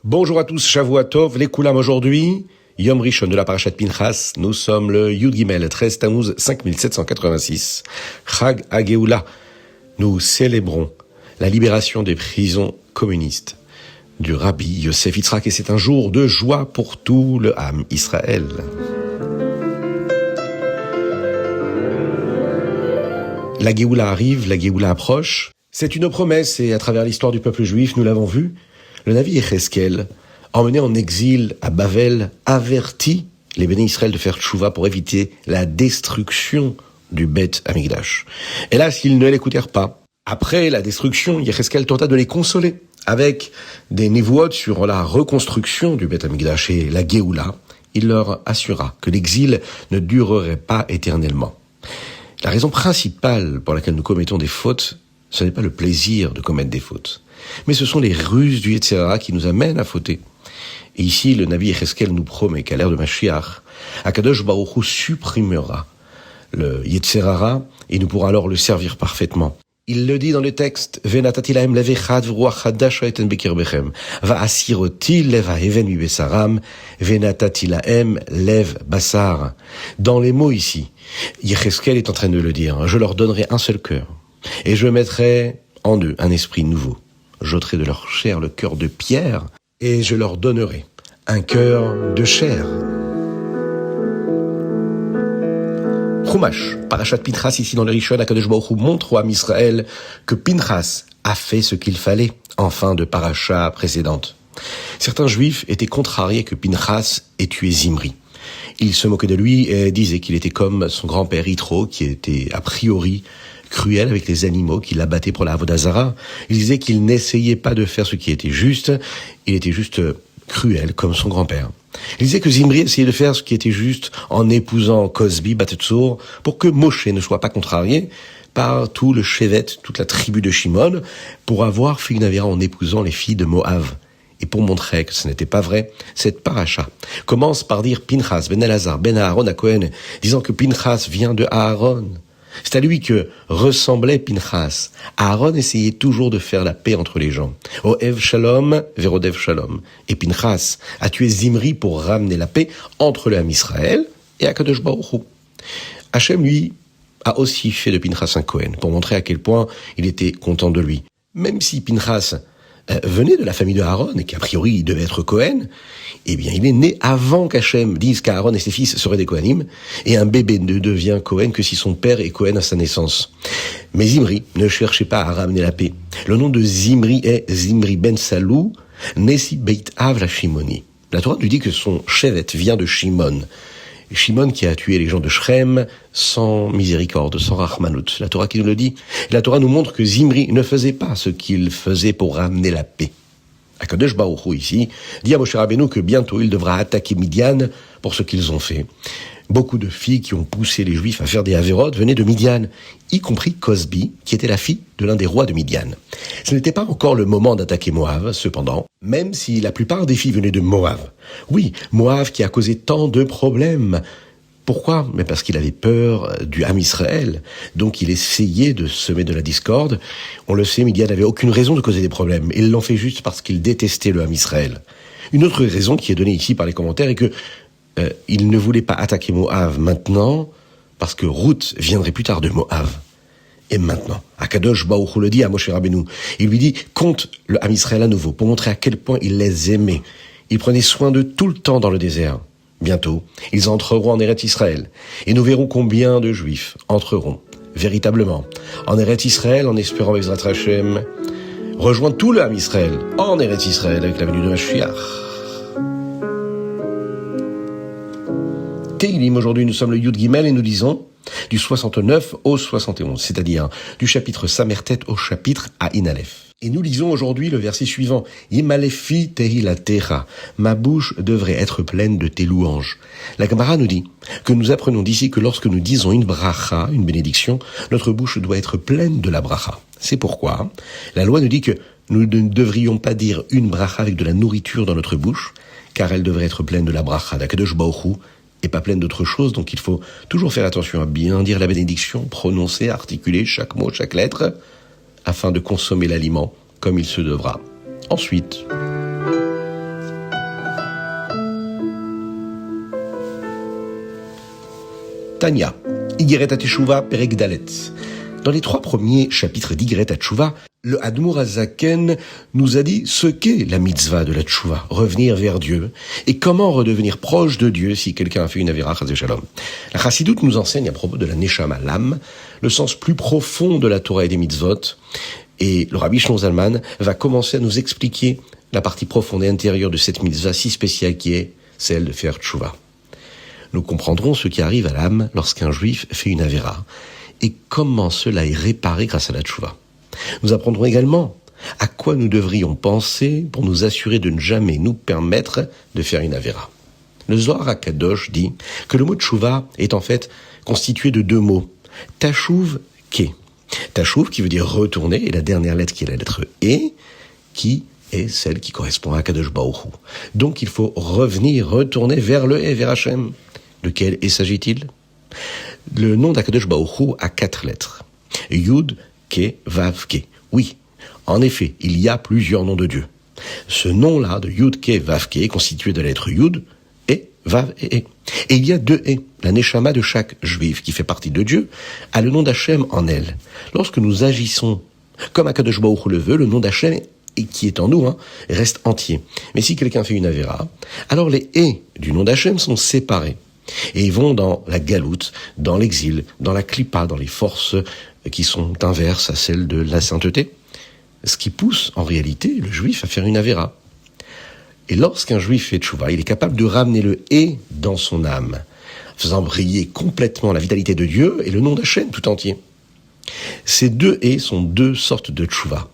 Bonjour à tous, Shavua Tov, les Koulam aujourd'hui, Yom Rishon de la Parashat Pinchas, nous sommes le Yud Gimel, 13 Tammuz 5786, Chag HaGeoula. Nous célébrons la libération des prisons communistes du Rabbi Yosef Yitzhak et c'est un jour de joie pour tout le Ham Israël. La Géoula arrive, la Géoula approche. C'est une promesse et à travers l'histoire du peuple juif, nous l'avons vu, le Navi Yecheskel, emmené en exil à Bavel, avertit les bénis Israël de faire tchouva pour éviter la destruction du Beth Amikdash. Et là, s'ils ne l'écoutèrent pas, après la destruction, Yecheskel tenta de les consoler avec des névoides sur la reconstruction du Beth Amikdash et la Géoula. Il leur assura que l'exil ne durerait pas éternellement. La raison principale pour laquelle nous commettons des fautes, ce n'est pas le plaisir de commettre des fautes, mais ce sont les ruses du Yetzer Hara qui nous amènent à fauter. Et ici, le Navi Yecheskel nous promet qu'à l'ère de Mashiach, Akadosh Baruch Hu supprimera le Yetzer Hara et nous pourrons alors le servir parfaitement. Il le dit dans le texte, Venatati lahem lev echad v'ruach chadash ha'eten bekirbechem, va'asiroti lev ha'even mibesaram, venatati lahem lev basar. Dans les mots ici, Yecheskel est en train de le dire, je leur donnerai un seul cœur, et je mettrai en eux un esprit nouveau. J'ôterai de leur chair le cœur de pierre, et je leur donnerai un cœur de chair. Chumash, Parashat Pinchas, ici dans le Rishon, Akadosh Baruch Hu montre au Ham Israël que Pinchas a fait ce qu'il fallait en fin de paracha précédente. Certains juifs étaient contrariés que Pinchas ait tué Zimri. Ils se moquaient de lui et disaient qu'il était comme son grand-père Yitro, qui était a priori cruel avec les animaux, qui l'abattaient pour la Avodah Zara. Ils disaient qu'il n'essayait pas de faire ce qui était juste, il était juste cruel comme son grand-père. Il disait que Zimri essayait de faire ce qui était juste en épousant Cozbi, Bat-Tzur, pour que Moshe ne soit pas contrarié par tout le Shevet, toute la tribu de Shimon, pour avoir fait une avéra en épousant les filles de Moav. Et pour montrer que ce n'était pas vrai, cette paracha commence par dire Pinchas ben Elazar ben Aaron à Cohen, disant que Pinchas vient de Aaron. C'est à lui que ressemblait Pinchas. Aaron essayait toujours de faire la paix entre les gens. Oev Shalom, Verodev Shalom. Et Pinchas a tué Zimri pour ramener la paix entre le Ham Israël et Akadosh Baruch Hu. Hachem, lui, a aussi fait de Pinchas un Cohen, pour montrer à quel point il était content de lui. Même si Pinchas venait de la famille de Aaron, et qu'a priori il devait être Cohen, eh bien il est né avant qu'Hachem dise qu'Aaron et ses fils seraient des Kohanim, et un bébé ne devient Cohen que si son père est Cohen à sa naissance. Mais Zimri ne cherchait pas à ramener la paix. Le nom de Zimri est Zimri ben Salou, Nesi Beit Av la Shimoni. La Torah nous dit que son Shevet vient de Shimon. Shimon qui a tué les gens de Shrem sans miséricorde, sans rachmanout. La Torah qui nous le dit. Et la Torah nous montre que Zimri ne faisait pas ce qu'il faisait pour ramener la paix. Akadosh Baruch Hu ici dit à Moshe Rabbeinu que bientôt il devra attaquer Midian pour ce qu'ils ont fait. Beaucoup de filles qui ont poussé les Juifs à faire des avérotes venaient de Midian, y compris Cozbi, qui était la fille de l'un des rois de Midian. Ce n'était pas encore le moment d'attaquer Moav, cependant, même si la plupart des filles venaient de Moav. Oui, Moav qui a causé tant de problèmes. Pourquoi ? Mais parce qu'il avait peur du Ham Israël, donc il essayait de semer de la discorde. On le sait, Midian n'avait aucune raison de causer des problèmes. Ils l'ont fait juste parce qu'il détestait le Ham Israël. Une autre raison qui est donnée ici par les commentaires est que il ne voulait pas attaquer Moav maintenant, parce que Ruth viendrait plus tard de Moav. Et maintenant, Akadosh Baruch Hu le dit à Moshe Rabbeinu. Il lui dit, compte le Ham Israël à nouveau, pour montrer à quel point il les aimait. Il prenait soin d'eux tout le temps dans le désert. Bientôt, ils entreront en Eretz Israël. Et nous verrons combien de Juifs entreront, véritablement, en Eretz Israël, en espérant Bezrat Hashem, rejoindre tout le Ham Israël, en Eretz Israël, avec la venue de Mashiach. Teilim, aujourd'hui nous sommes le Yud Gimel et nous disons du 69 au 71, c'est-à-dire du chapitre Samertet au chapitre Ain Aleph. Et nous lisons aujourd'hui le verset suivant, Yimalefi tehilatecha, ma bouche devrait être pleine de tes louanges. La Gemara nous dit que nous apprenons d'ici que lorsque nous disons une bracha, une bénédiction, notre bouche doit être pleine de la bracha. C'est pourquoi la loi nous dit que nous ne devrions pas dire une bracha avec de la nourriture dans notre bouche, car elle devrait être pleine de la bracha d'Akadosh Baruch Hu, et pas pleine d'autres choses, donc il faut toujours faire attention à bien dire la bénédiction, prononcer, articuler chaque mot, chaque lettre, afin de consommer l'aliment comme il se devra. Ensuite, Tanya, Igeret HaTeshuva, Perek Dalet. Dans les 3 premiers chapitres d'Igeret HaTeshuva, le Admour HaZaken nous a dit ce qu'est la mitzvah de la Teshuva, revenir vers Dieu, et comment redevenir proche de Dieu si quelqu'un a fait une avera chas v'shalom. La Chassidoute nous enseigne à propos de la Neshama, l'âme, le sens plus profond de la Torah et des mitzvot, et le Rabbi Shlomo Zalman va commencer à nous expliquer la partie profonde et intérieure de cette mitzvah si spéciale qui est celle de faire Teshuva. Nous comprendrons ce qui arrive à l'âme lorsqu'un juif fait une avera, et comment cela est réparé grâce à la Teshuva. Nous apprendrons également à quoi nous devrions penser pour nous assurer de ne jamais nous permettre de faire une avera. Le Zohar HaKadosh dit que le mot Teshuva est en fait constitué de 2 mots. Tashuv ke. Tashuv qui veut dire retourner, et la dernière lettre qui est la lettre E, qui est celle qui correspond à Kadosh Baruch Hu. Donc il faut revenir, retourner vers le E, vers Hachem. De quel E s'agit-il? Le nom d'Akadosh Baruch Hu a 4 lettres. Yud, Ke, Vav, Ke. Oui, en effet, il y a plusieurs noms de Dieu. Ce nom-là, de Yud, Ke, Vav, Ke, est constitué de la lettre Yud, et Vav et E. Et il y a 2 E. La Neshama de chaque juif, qui fait partie de Dieu, a le nom d'Hachem en elle. Lorsque nous agissons comme Akadosh Baruch Hu le veut, le nom d'Hachem, qui est en nous, reste entier. Mais si quelqu'un fait une avera, alors les E du nom d'Hachem sont séparés. Et ils vont dans la galoute, dans l'exil, dans la klipa, dans les forces qui sont inverses à celles de la sainteté. Ce qui pousse, en réalité, le juif à faire une avera. Et lorsqu'un juif fait tchouva, il est capable de ramener le « et » dans son âme, faisant briller complètement la vitalité de Dieu et le nom d'Hachem tout entier. Ces 2 « et » sont 2 sortes de tchouva.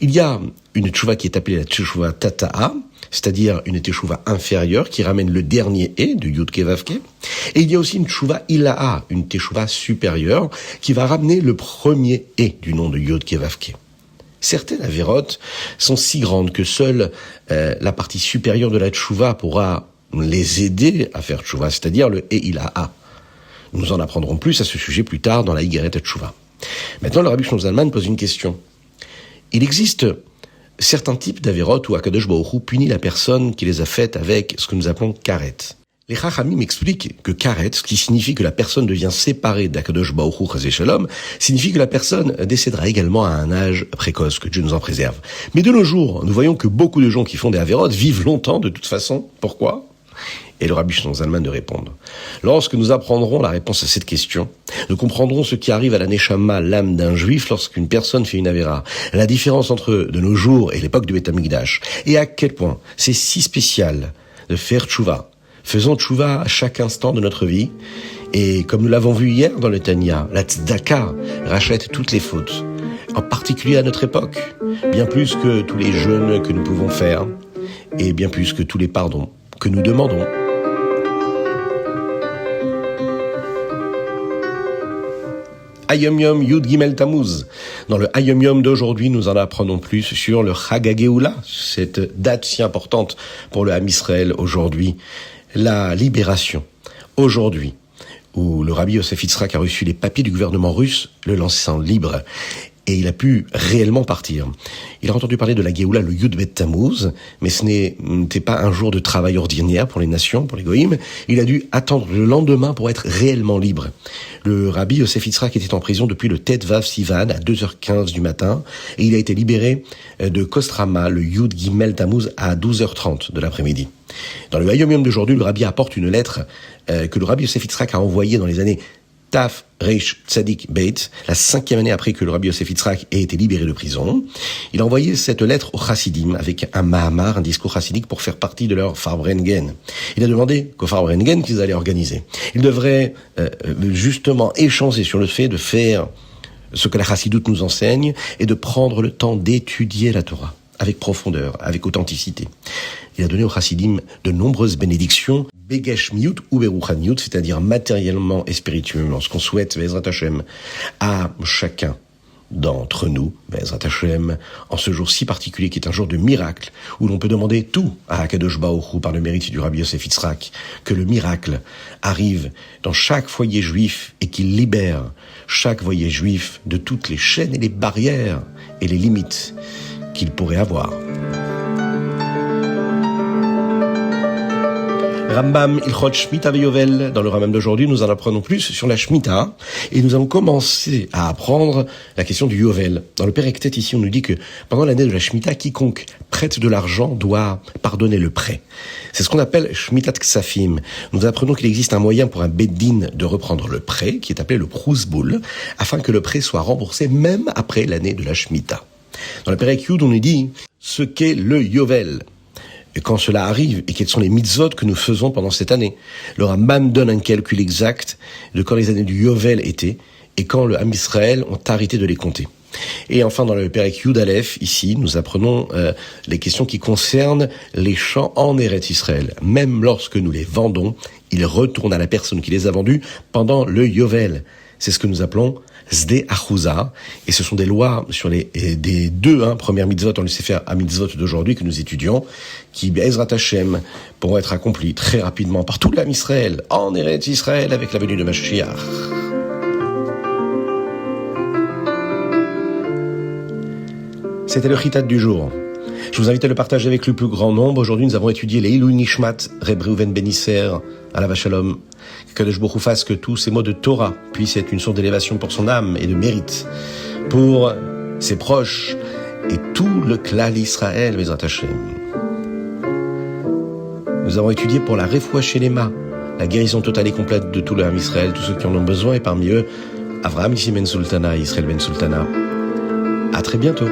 Il y a une tchouva qui est appelée la tchouva tata'a, c'est-à-dire une tchouva inférieure qui ramène le dernier « et » de Yud Ke Vav Ke. Et il y a aussi une tchouva ila'a, une tchouva supérieure qui va ramener le premier « et » du nom de Yud Ke Vav Ke. Certaines avérotes sont si grandes que seule la partie supérieure de la tchouva pourra les aider à faire tchouva, c'est-à-dire le « et ila'a ». Nous en apprendrons plus à ce sujet plus tard dans la Igeret Tchouva. Maintenant, le Rabbi Shlomo Zalman pose une question. Il existe certains types d'avérotes où Akadosh Baruch Hu punit la personne qui les a faites avec ce que nous appelons karet. Les Chachamim expliquent que karet, ce qui signifie que la personne devient séparée d'Akadosh Baruch Hu chas v'shalom, signifie que la personne décédera également à un âge précoce, que Dieu nous en préserve. Mais de nos jours, nous voyons que beaucoup de gens qui font des avérotes vivent longtemps de toute façon. Pourquoi ? Et le Rabbi Shlomo Zalman de répondre. Lorsque nous apprendrons la réponse à cette question, nous comprendrons ce qui arrive à la Neshama, l'âme d'un juif, lorsqu'une personne fait une avéra. La différence entre de nos jours et l'époque du Beth Amikdash. Et à quel point c'est si spécial de faire tchouva. Faisons tchouva à chaque instant de notre vie. Et comme nous l'avons vu hier dans le Tanya, la tzedaka rachète toutes les fautes. En particulier à notre époque. Bien plus que tous les jeûnes que nous pouvons faire. Et bien plus que tous les pardons que nous demandons. Hayom Yom Yud Gimel Tammuz. Dans le Hayom Yom d'aujourd'hui, nous en apprenons plus sur le Chag HaGeoula, cette date si importante pour le Ham Israël aujourd'hui, la libération. Aujourd'hui, où le Rabbi Yosef Yitzhak a reçu les papiers du gouvernement russe, le lançant libre. Et il a pu réellement partir. Il a entendu parler de la Géoula, le Yud Bet Tammuz, mais ce n'était pas un jour de travail ordinaire pour les nations, pour les goïms. Il a dû attendre le lendemain pour être réellement libre. Le Rabbi Yosef Yitzhak était en prison depuis le Tet Vav Sivan à 2h15 du matin, et il a été libéré de Kostrama, le Yud Gimel Tammuz, à 12h30 de l'après-midi. Dans le Hayom Yom d'aujourd'hui, le Rabbi apporte une lettre que le Rabbi Yosef Yitzhak a envoyée dans les années Taf Reish Tzadik Beit, la 5e année après que le Rabbi Yosef Yitzhak ait été libéré de prison. Il a envoyé cette lettre aux Chassidim avec un Mahamar, un discours chassidique pour faire partie de leur Farbrengen. Il a demandé qu'au Farbrengen qu'ils allaient organiser. Ils devraient justement échanger sur le fait de faire ce que la Chassidoute nous enseigne et de prendre le temps d'étudier la Torah avec profondeur, avec authenticité. Il a donné aux Chassidim de nombreuses bénédictions, Begeshmiut ou Beruchaniut, c'est-à-dire matériellement et spirituellement, ce qu'on souhaite, Be'ezrat Hashem, à chacun d'entre nous, Be'ezrat Hashem, en ce jour si particulier qui est un jour de miracle, où l'on peut demander tout à Akadosh Baruch Hu par le mérite du Rabbi Yosef Yitzhak, que le miracle arrive dans chaque foyer juif et qu'il libère chaque foyer juif de toutes les chaînes et les barrières et les limites qu'il pourrait avoir. Rambam Ilchot Shmita Veyovel. Dans le Rambam d'aujourd'hui, nous en apprenons plus sur la Shemitah et nous allons commencer à apprendre la question du Yovel. Dans le Perek Tet, ici, on nous dit que pendant l'année de la Shemitah, quiconque prête de l'argent doit pardonner le prêt. C'est ce qu'on appelle Shmitat Ksafim. Nous apprenons qu'il existe un moyen pour un Beddin de reprendre le prêt, qui est appelé le Prousboul, afin que le prêt soit remboursé même après l'année de la Shemitah. Dans le Perek Yud, on nous dit ce qu'est le Yovel. Et quand cela arrive, et quelles sont les mitzvot que nous faisons pendant cette année. Le Rambam donne un calcul exact de quand les années du Yovel étaient, et quand le Ham Israël ont arrêté de les compter. Et enfin, dans le Perek Yud Aleph, ici, nous apprenons les questions qui concernent les champs en Eretz Israël. Même lorsque nous les vendons, ils retournent à la personne qui les a vendus pendant le Yovel. C'est ce que nous appelons Sde Achouza, et ce sont des lois sur des deux premières mitzvot dans le Sefer HaMitzvot d'aujourd'hui que nous étudions, qui, Be'ezrat Hashem, pourront être accomplies très rapidement par tout l'Am Israël, en Eretz Israël, avec la venue de Mashiach. C'était le Chitat du jour. Je vous invite à le partager avec le plus grand nombre. Aujourd'hui, nous avons étudié les Ilui Nishmat, Reb Reuven Ben Isser, Alav Shalom. Que Kadosh Baruch Hu fasse que tous ces mots de Torah puissent être une source d'élévation pour son âme et de mérite, pour ses proches et tout le Klal Israël, Bezrat Hashem. Nous avons étudié pour la Refoua Shelema, la guérison totale et complète de tout le Ham Israël, tous ceux qui en ont besoin, et parmi eux, Avraham Nissi Ben Sultana et Israël Ben Sultana. À très bientôt.